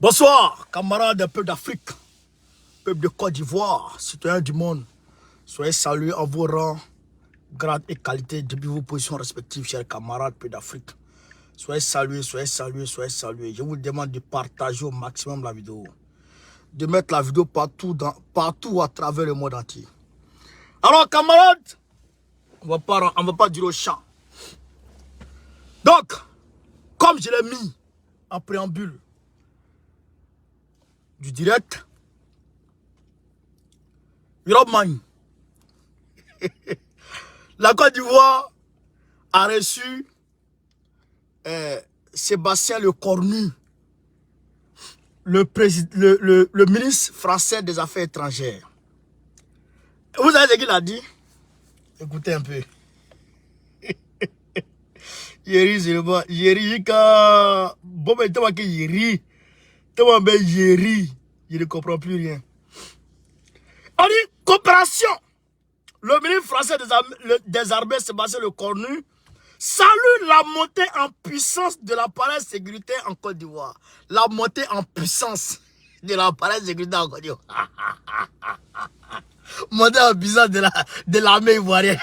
Bonsoir, camarades des peuples d'Afrique, peuple de Côte d'Ivoire, citoyens du monde. Soyez salués en vos rangs, grades et qualités depuis vos positions respectives, chers camarades peuples d'Afrique. Soyez salués, soyez salués, soyez salués. Je vous demande de partager au maximum la vidéo. De mettre la vidéo partout à travers le monde entier. Alors, camarades, on va pas dire au champ. Donc, comme je l'ai mis en préambule du direct, Europe-Man, la Côte d'Ivoire a reçu Sébastien Lecornu, le ministre français des Affaires étrangères. Vous savez ce qu'il a dit? Écoutez un peu. Yeri, c'est le bon. Yeri, bon, mais toi, Yeri. Toi, mais Yeri. Je ne comprends plus rien. On dit coopération. Le ministre français des armées, Sébastien Lecornu, salue la montée en puissance de l'appareil sécuritaire en Côte d'Ivoire. La montée en puissance de l'appareil sécuritaire en Côte d'Ivoire. Montée en puissance de l'armée ivoirienne.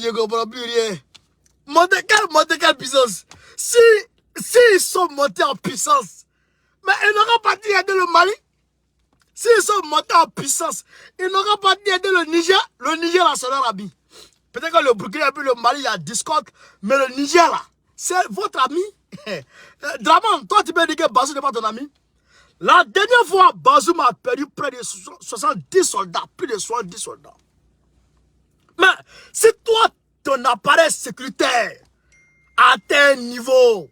Je ne comprends plus rien. Quelle puissance? Si ils sont montés en puissance, mais ils n'auront pas dit aider le Mali. S'ils sont montés en puissance, ils n'auront pas dit aider le Niger. Le Niger là, c'est leur ami. Peut-être que le Burkina et puis le Mali, il y a discorde, mais le Niger là, c'est votre ami. Draman, toi tu peux dire que Bazou n'est pas ton ami. La dernière fois, Bazoum a perdu près de 70 soldats, plus de 70 soldats. Mais si toi, ton appareil sécuritaire atteint un niveau,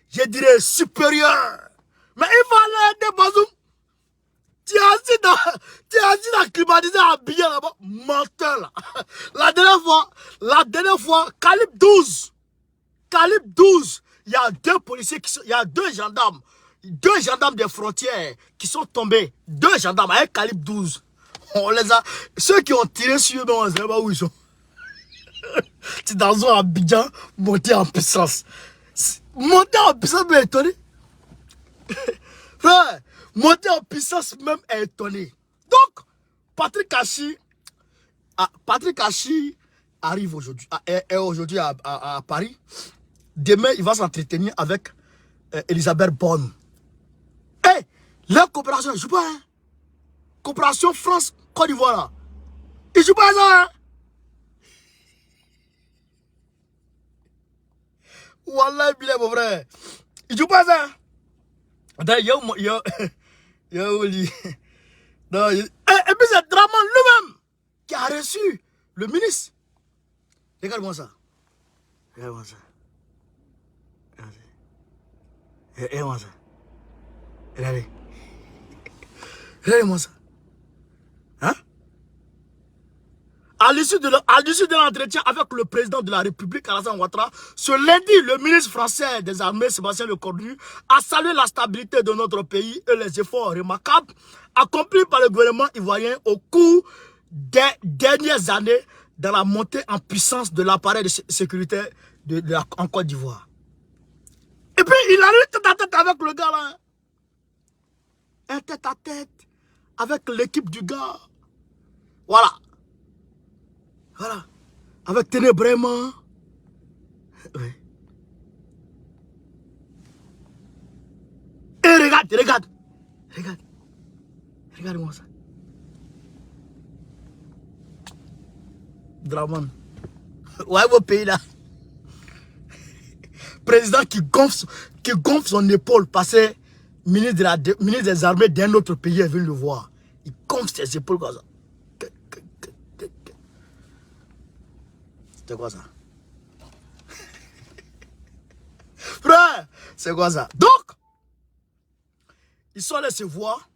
je dirais supérieur, mais il va aller aider Bazoum. Tu es assis dans climatisé, habillé là-bas, menteur là. La dernière fois, calibre 12, il y a deux policiers, il y a deux gendarmes des frontières qui sont tombés. Deux gendarmes avec calibre 12. On les a, ceux qui ont tiré sur eux, on ne sait pas où ils sont. C'est dans un Abidjan, monté en puissance. Monter en puissance, mais étonné. Frère, monter en puissance, même étonné. Donc, Patrick Kachi arrive aujourd'hui, est aujourd'hui à Paris. Demain, il va s'entretenir avec Elisabeth Borne. Et leur coopération, je ne joue pas. Hein? Coopération France-Côte d'Ivoire, là. Ils ne jouent pas ça. Hein? Wallah, mon frère. Ils ne jouent pas ça. D'ailleurs, et puis c'est Draman lui-même qui a reçu le ministre. Regarde-moi ça. Regarde-moi ça. Regarde-moi ça. Regardez. Regardez-moi ça. Hein? À l'issue de l'entretien avec le président de la République, Alassane Ouattara, ce lundi, le ministre français des armées, Sébastien Lecornu, a salué la stabilité de notre pays et les efforts remarquables accomplis par le gouvernement ivoirien au cours des dernières années dans la montée en puissance de l'appareil de sécurité en Côte d'Ivoire. Et puis, il a eu tête à tête avec le gars là. Un tête à tête avec l'équipe du gars. Voilà. Voilà. Avec Ténébrement. Oui. Et regarde. Regarde-moi ça. Draman. Ouais, vos pays là. Président qui gonfle son épaule parce que ministre des armées d'un autre pays est venu le voir. Il gonfle ses épaules comme ça. C'est quoi ça? Frère, c'est quoi ça? Donc, ils sont allés se voir.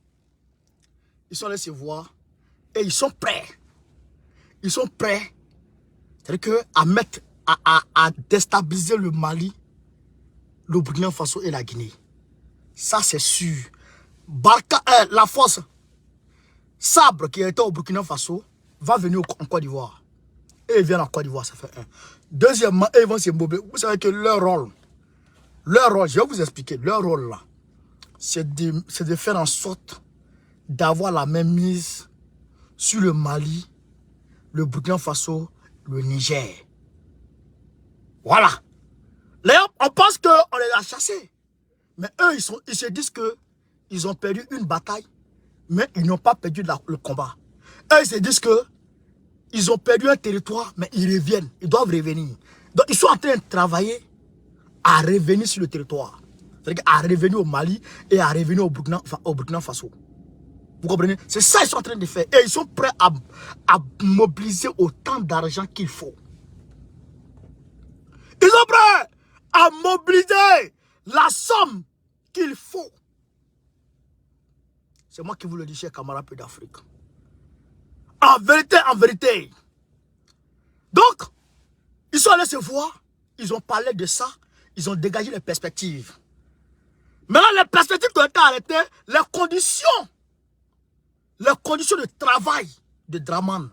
Et ils sont prêts. C'est-à-dire à déstabiliser le Mali, le Burkina Faso et la Guinée. Ça, c'est sûr. La force, Sabre qui était au Burkina Faso va venir en Côte d'Ivoire. Et ils viennent en Côte d'Ivoire, ça fait un. Deuxièmement, ils vont s'immobiliser. Vous savez que leur rôle, je vais vous expliquer, leur rôle là, c'est de faire en sorte d'avoir la même mise sur le Mali, le Burkina Faso, le Niger. Voilà. Là, on pense qu'on les a chassés. Mais eux, ils se disent qu'ils ont perdu une bataille, mais ils n'ont pas perdu le combat. Eux, ils se disent qu'ils ont perdu un territoire, mais ils reviennent. Ils doivent revenir. Donc, ils sont en train de travailler à revenir sur le territoire. C'est-à-dire à revenir au Mali et à revenir au Burkina Faso. Vous comprenez? C'est ça qu'ils sont en train de faire. Et ils sont prêts à mobiliser autant d'argent qu'il faut. Ils sont prêts à mobiliser la somme qu'il faut. C'est moi qui vous le dis, chers camarades d'Afrique. En vérité. Donc, ils sont allés se voir, ils ont parlé de ça, ils ont dégagé les perspectives. Maintenant, les perspectives ont été arrêtées, les conditions de travail de Draman,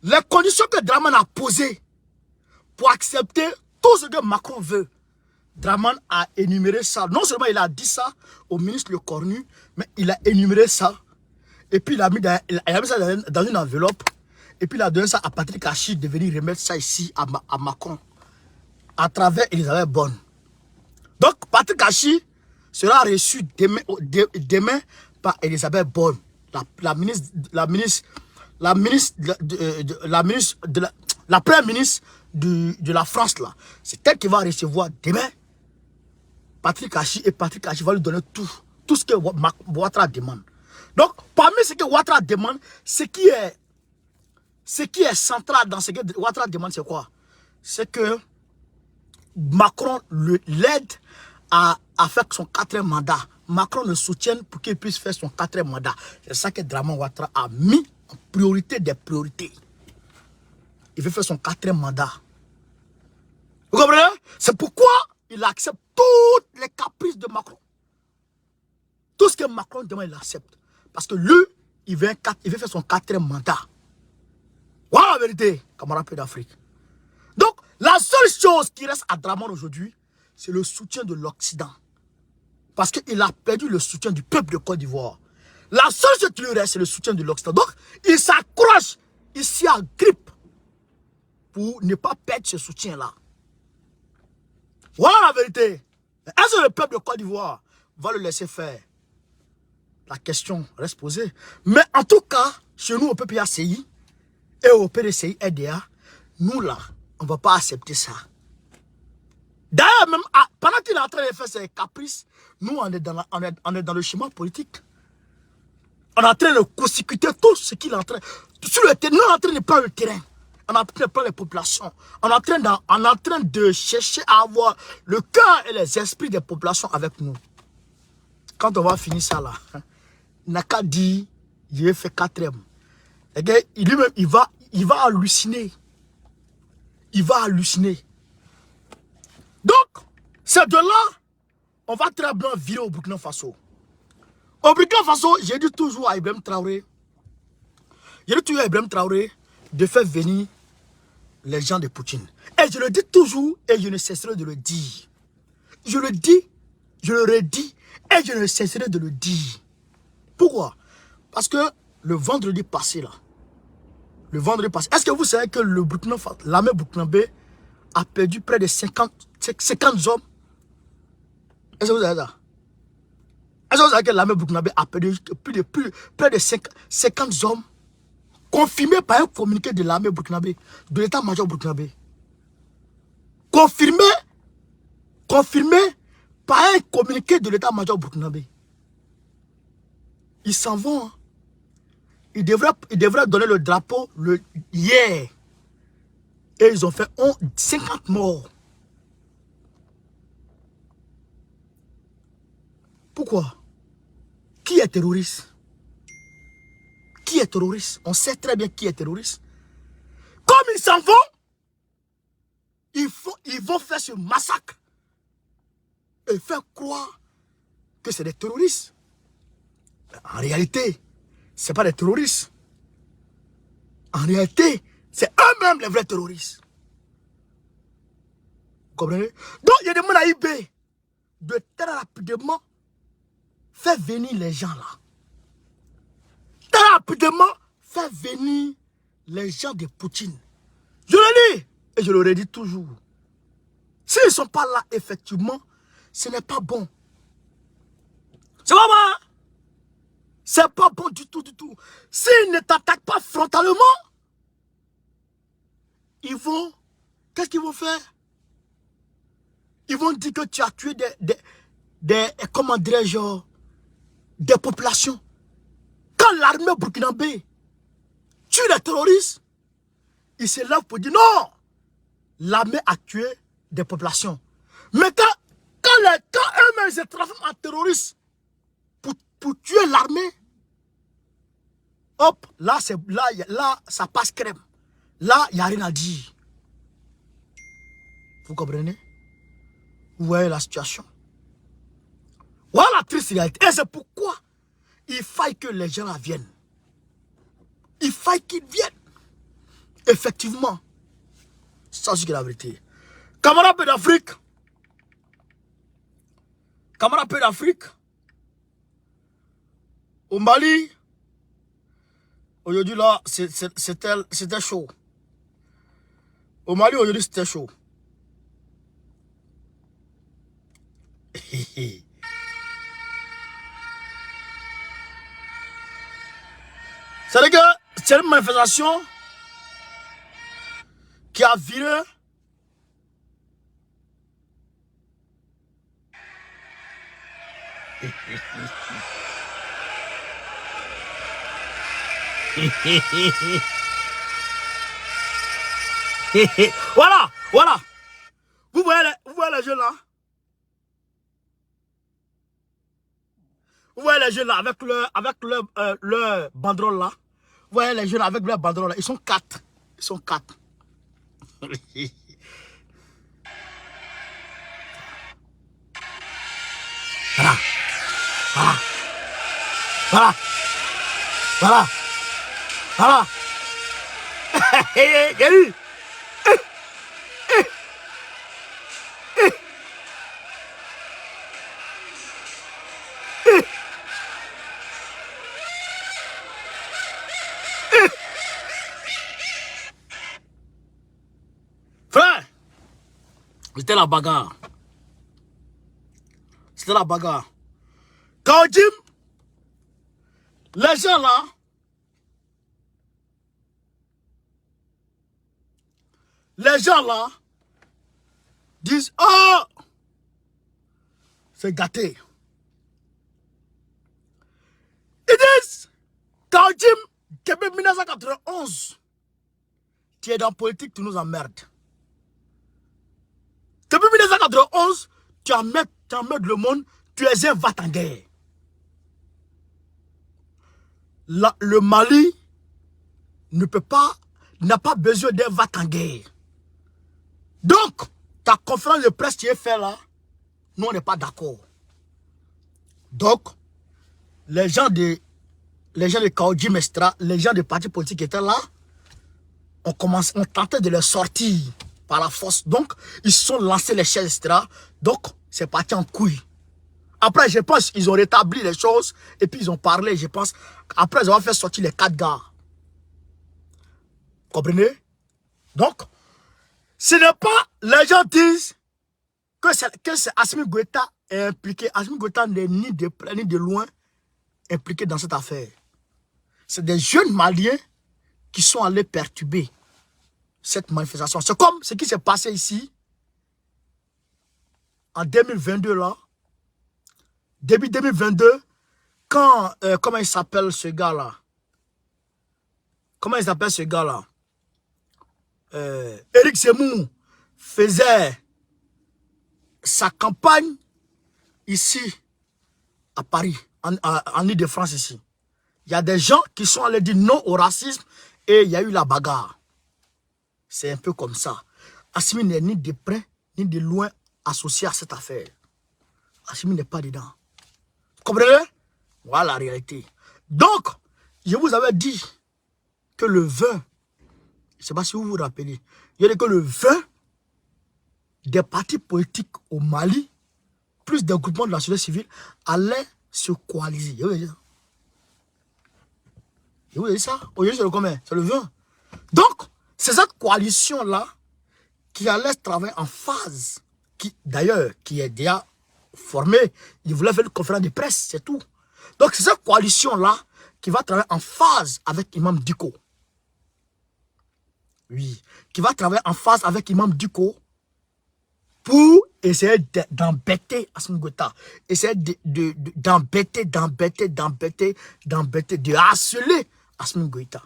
les conditions que Draman a posées pour accepter tout ce que Macron veut. Draman a énuméré ça. Non seulement il a dit ça au ministre Le Cornu, mais il a énuméré ça. Et puis il a mis ça dans une enveloppe. Et puis il a donné ça à Patrick Hachi de venir remettre ça ici à Macron. À travers Elisabeth Borne. Donc Patrick Hachi sera reçu demain par Elisabeth Borne, la première ministre de la France là. C'est elle qui va recevoir demain Patrick Hachi, et Patrick Hachi va lui donner tout ce que Ouattara demande. Donc, parmi ce que Ouattara demande, ce qui est central dans ce que Ouattara demande, c'est quoi? C'est que Macron l'aide à faire son 4e mandat. Macron le soutienne pour qu'il puisse faire son 4e mandat. C'est ça que Draman Ouattara a mis en priorité des priorités. Il veut faire son 4e mandat. Vous comprenez? C'est pourquoi il accepte toutes les caprices de Macron. Tout ce que Macron demande, il accepte. Parce que lui, il veut faire son 4e mandat. Voilà la vérité, camarades d'Afrique. Donc, la seule chose qui reste à Draman aujourd'hui, c'est le soutien de l'Occident. Parce qu'il a perdu le soutien du peuple de Côte d'Ivoire. La seule chose qui lui reste, c'est le soutien de l'Occident. Donc, il s'accroche, il s'y agrippe pour ne pas perdre ce soutien-là. Voilà la vérité. Est-ce que le peuple de Côte d'Ivoire va le laisser faire? La question reste posée. Mais en tout cas, chez nous au PPACI et au PDCI RDA, nous là, on ne va pas accepter ça. D'ailleurs, même pendant qu'il est en train de faire ses caprices, nous on est dans le schéma politique. On est en train de consécuter tout ce qu'il est en train. Sur le terrain, nous on est en train de prendre le terrain. On est en train de prendre les populations. On est en train de chercher à avoir le cœur et les esprits des populations avec nous. Quand on va finir ça là, Naka dit, il va faire 4e. Lui-même, il va halluciner. Il va halluciner. Donc, c'est de là, on va très bien virer au Burkina Faso. Au Burkina Faso, j'ai dit toujours à Ibrahim Traoré, de faire venir les gens de Poutine. Et je le dis toujours et je ne cesserai de le dire. Je le dis, je le redis et je ne cesserai de le dire. Pourquoi? Parce que le vendredi passé là, est-ce que vous savez que l'armée burkinabé a perdu près de 50 hommes? Est-ce que vous savez ça? Est-ce que vous savez que l'armée burkinabé a perdu près de 50 hommes? Confirmé par un communiqué de l'armée burkinabé, de l'état-major burkinabé. Confirmé par un communiqué de l'état-major burkinabé. Ils s'en vont. Hein. Ils devraient donner le drapeau hier. Et ils ont fait 50 morts. Pourquoi? Qui est terroriste? Qui est terroriste? On sait très bien qui est terroriste. Comme ils s'en vont, ils vont faire ce massacre et faire croire que c'est des terroristes. En réalité, Ce pas des terroristes. En réalité, c'est eux-mêmes les vrais terroristes. Vous comprenez? Donc, il y a des gens à IB de très rapidement faire venir les gens là. Très rapidement faire venir les gens de Poutine. Je le dis et je le redis toujours. S'ils ne sont pas là, effectivement, ce n'est pas bon. C'est pas bon. C'est pas bon du tout, du tout. S'ils ne t'attaquent pas frontalement, ils vont... Qu'est-ce qu'ils vont faire? Ils vont dire que tu as tué comment dirais-je, des populations. Quand l'armée burkinabé tue les terroristes, ils se lèvent pour dire non, l'armée a tué des populations. Mais quand eux-mêmes se transforment en terroristes pour tuer l'armée, hop, là, ça passe crème. Là, il n'y a rien à dire. Vous comprenez? Vous voyez la situation. Voilà la triste réalité. Et c'est pourquoi il faille que les gens là viennent. Il faille qu'ils viennent. Effectivement. Ça, c'est la vérité. Camarades d'Afrique. Camarades d'Afrique. Au Mali. Aujourd'hui là, c'était chaud. Au Mali, aujourd'hui, c'était chaud. C'est-à-dire que c'est une manifestation qui a viré voilà, voilà. Vous voyez les jeunes là? Vous voyez les jeunes là avec leur banderole là? Vous voyez les jeunes avec leur banderole là? Ils sont 4. Ils sont 4. Voilà. Voilà. Voilà. Voilà. Voilà. Gary. Frère, c'était la bagarre. C'était la bagarre. Quand on dit, les gens là, disent, oh, c'est gâté. Ils disent, quand on dit, depuis 1991, tu es dans la politique, tu nous emmerdes. Depuis 1991, tu emmerdes le monde, tu es un va-t-en-guerre. Le Mali n'a pas besoin d'un va-t-en-guerre. Donc, ta conférence de presse qui est faite là, nous on n'est pas d'accord. Donc, les gens de Kaoji Mestra, les gens des partis politiques qui étaient là, on tentait de les sortir par la force. Donc, ils se sont lancés les chaises, etc. Donc, c'est parti en couille. Après, je pense qu'ils ont rétabli les choses et puis ils ont parlé, je pense. Après, ils ont fait sortir les 4 gars. Vous comprenez? Donc, ce n'est pas, les gens disent que c'est Assimi Goïta est impliqué. Assimi Goïta n'est ni de près ni de loin impliqué dans cette affaire. C'est des jeunes Maliens qui sont allés perturber cette manifestation. C'est comme ce qui s'est passé ici en 2022 là. Début 2022, quand, comment il s'appelle ce gars-là? Comment il s'appelle ce gars-là? Éric Zemmour faisait sa campagne ici, à Paris, en Ile-de-France ici. Il y a des gens qui sont allés dire non au racisme et il y a eu la bagarre. C'est un peu comme ça. Assimi n'est ni de près, ni de loin associé à cette affaire. Assimi n'est pas dedans. Vous comprenez? Voilà la réalité. Donc, Je vous avais dit que le 20, je ne sais pas si vous vous rappelez, il y a que le 20 des partis politiques au Mali, plus des groupements de la société civile, allaient se coaliser. Je vous ai dit ça. Je vous ai dit ça. Aujourd'hui, c'est le combien? C'est le 20. Donc, c'est cette coalition-là qui allait travailler en phase, qui d'ailleurs, qui est déjà formée. Ils voulaient faire une conférence de presse, c'est tout. Donc, c'est cette coalition-là qui va travailler en phase avec Imam Dicko. Oui, qui va travailler en phase avec Imam Dicko pour essayer d'embêter Assimi Goïta, essayer d'embêter, de harceler Assimi Goïta.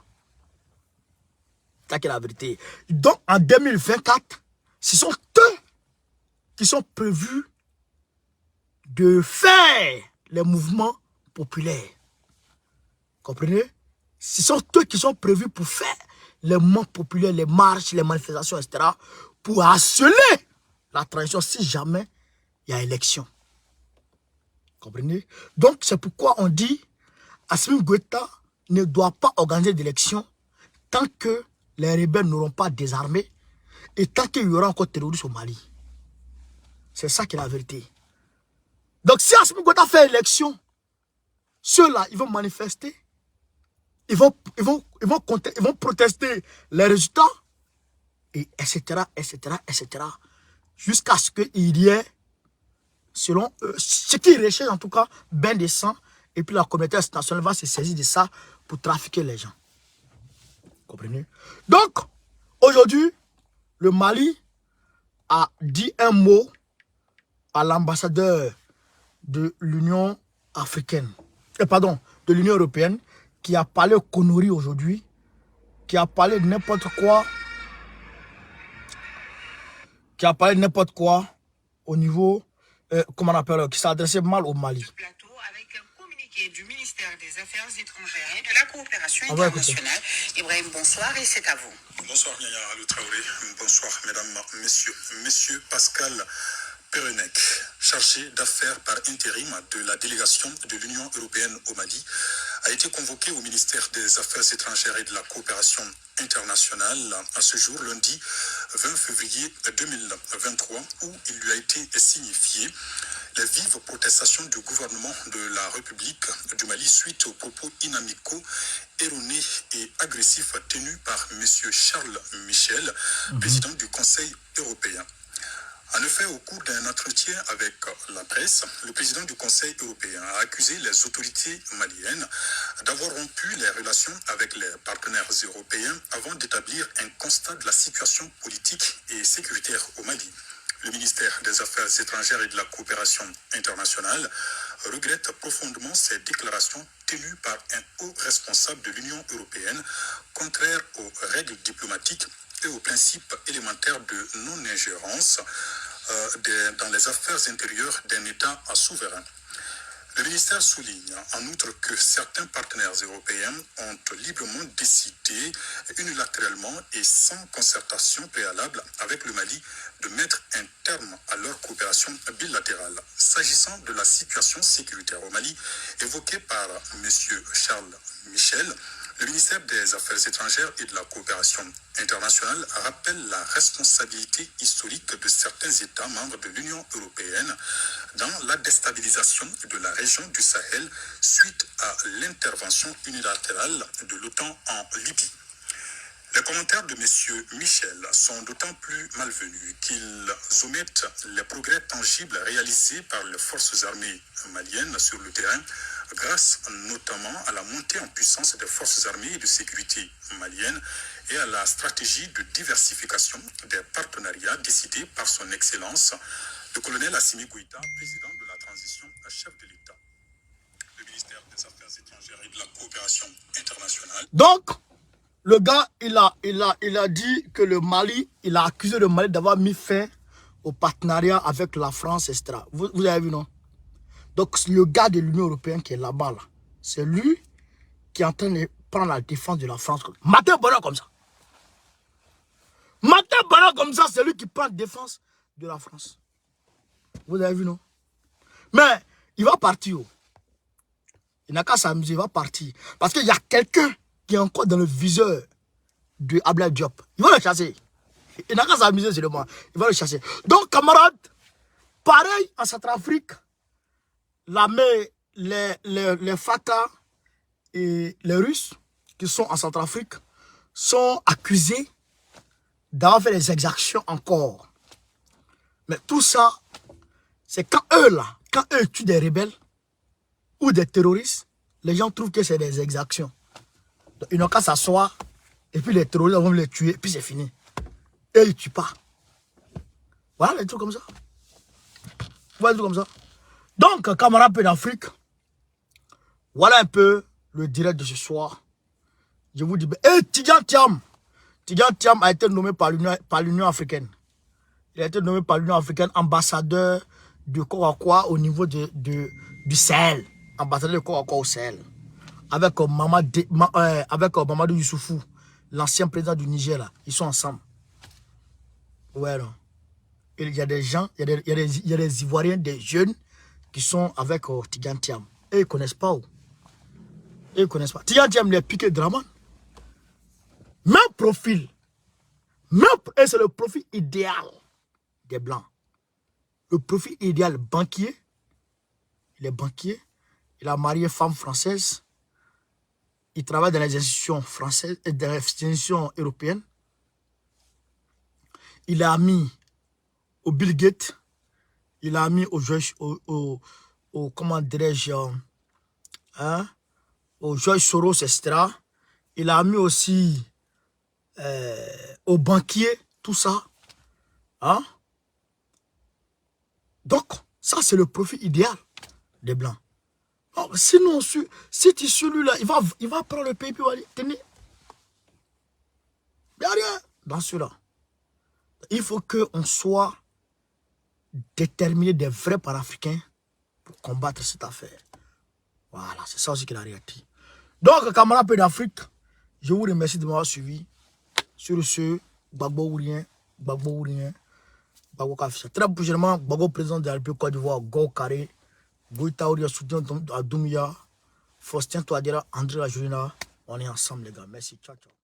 C'est ça qui est la vérité. Donc, en 2024, ce sont eux qui sont prévus de faire les mouvements populaires. Comprenez? Ce sont eux qui sont prévus pour faire les mouvements populaires, les marches, les manifestations, etc. pour harceler la transition si jamais il y a élection. Comprenez? Donc, c'est pourquoi on dit Assimi Goïta ne doit pas organiser d'élection tant que les rebelles n'auront pas désarmé et tant qu'il y aura encore terroristes au Mali. C'est ça qui est la vérité. Donc, si Assimi Goïta fait élection, ceux-là, ils vont manifester, ils vont protester les résultats, et etc., jusqu'à ce qu'il y ait, selon eux, ce qui recherche en tout cas, bain de sang, et puis la communauté internationale va se saisir de ça pour trafiquer les gens. Comprenez? Donc, aujourd'hui, le Mali a dit un mot à l'ambassadeur de l'Union africaine, pardon, de l'Union européenne, qui a parlé de conneries aujourd'hui, qui a parlé de n'importe quoi, au niveau, comment on appelle, qui s'adressait mal au Mali. Plateau avec un communiqué du ministère des Affaires étrangères et de la coopération internationale. Ibrahim, bonsoir et c'est à vous. Bonsoir Yaya Alou Traoré, bonsoir mesdames, messieurs. Monsieur Pascal Perenec, chargé d'affaires par intérim de la délégation de l'Union européenne au Mali, a été convoqué au ministère des Affaires étrangères et de la coopération internationale à ce jour, lundi 20 février 2023, où il lui a été signifié les vives protestations du gouvernement de la République du Mali suite aux propos inamicaux, erronés et agressifs tenus par M. Charles Michel, président du Conseil européen. En effet, au cours d'un entretien avec la presse, le président du Conseil européen a accusé les autorités maliennes d'avoir rompu les relations avec les partenaires européens avant d'établir un constat de la situation politique et sécuritaire au Mali. Le ministère des Affaires étrangères et de la coopération internationale regrette profondément ces déclarations tenues par un haut responsable de l'Union européenne, contraires aux règles diplomatiques et aux principes élémentaires de non-ingérence dans les affaires intérieures d'un État souverain. Le ministère souligne en outre que certains partenaires européens ont librement décidé unilatéralement et sans concertation préalable avec le Mali de mettre un terme à leur coopération bilatérale. S'agissant de la situation sécuritaire au Mali évoquée par M. Charles Michel, le ministère des Affaires étrangères et de la coopération internationale rappelle la responsabilité historique de certains États membres de l'Union européenne dans la déstabilisation de la région du Sahel suite à l'intervention unilatérale de l'OTAN en Libye. Les commentaires de M. Michel sont d'autant plus malvenus qu'ils omettent les progrès tangibles réalisés par les forces armées maliennes sur le terrain, grâce notamment à la montée en puissance des forces armées et de sécurité maliennes et à la stratégie de diversification des partenariats décidée par son Excellence, le colonel Assimi Goïta, président de la transition à chef de l'État. Le ministère des Affaires étrangères et de la coopération internationale. Donc, le gars, il a dit que le Mali, il a accusé le Mali d'avoir mis fin au partenariat avec la France, etc. Vous avez vu, non? Donc, le gars de l'Union européenne qui est là-bas, là, c'est lui qui est en train de prendre la défense de la France. Matin bonheur comme ça. Matin bonheur comme ça, c'est lui qui prend la défense de la France. Vous avez vu, non? Mais, il va partir. Il n'a qu'à s'amuser, il va partir. Parce qu'il y a quelqu'un qui est encore dans le viseur de Ablaye Diop. Il va le chasser. Il n'a qu'à s'amuser seulement. Il va le chasser. Donc, camarades, pareil en Centrafrique, les Fatah et les Russes qui sont en Centrafrique sont accusés d'avoir fait des exactions encore. Mais tout ça, c'est quand eux tuent des rebelles ou des terroristes, les gens trouvent que c'est des exactions. Donc, ils n'ont qu'à s'asseoir et puis les terroristes vont les tuer et puis c'est fini. Et ils ne tuent pas. Voilà les trucs comme ça. Voilà les trucs comme ça. Donc, camarades d'Afrique, voilà un peu le direct de ce soir. Je vous dis, Tidjane Thiam a été nommé par l'Union africaine. Il a été nommé par l'Union africaine ambassadeur de Korakwa au niveau du Sahel. Ambassadeur de Korakwa au Sahel. Avec Mamadou Youssoufou, l'ancien président du Niger. Là. Ils sont ensemble. Ouais, non. Il y a des gens, il y a des Ivoiriens, des jeunes qui sont avec Tidjane Thiam. Et ils ne connaissent pas où. Ils ne connaissent pas. Tidjane Thiam les piqué Draman. Même profil. Et c'est le profil idéal des Blancs. Le profil idéal, banquier. Il est banquier. Il a marié femme française. Il travaille dans les institutions françaises et dans les institutions européennes. Il a mis au Bill Gates. Il a mis au comment dirais-je, au George Soros, etc. Il a mis aussi aux banquiers, tout ça. Hein? Donc, ça, c'est le profil idéal des Blancs. Alors, sinon, si tu celui-là, il va prendre le pays, puis il va dire, tenez. Il n'y a rien dans celui-là. Il faut qu'on soit déterminé des vrais panafricains pour combattre cette affaire. Voilà, c'est ça aussi qu'il a réagi. Donc, camarades d'Afrique, je vous remercie de m'avoir suivi. Sur ce, Gbagbo ou rien, Gbagbo Kafisa. Très prochainement, Gbagbo président de la République Côte d'Ivoire, Go Carré, Goïta Ouria, soutien à Doumia, Faustin Touadéra, André Lajolina. On est ensemble, les gars. Merci. Ciao, ciao.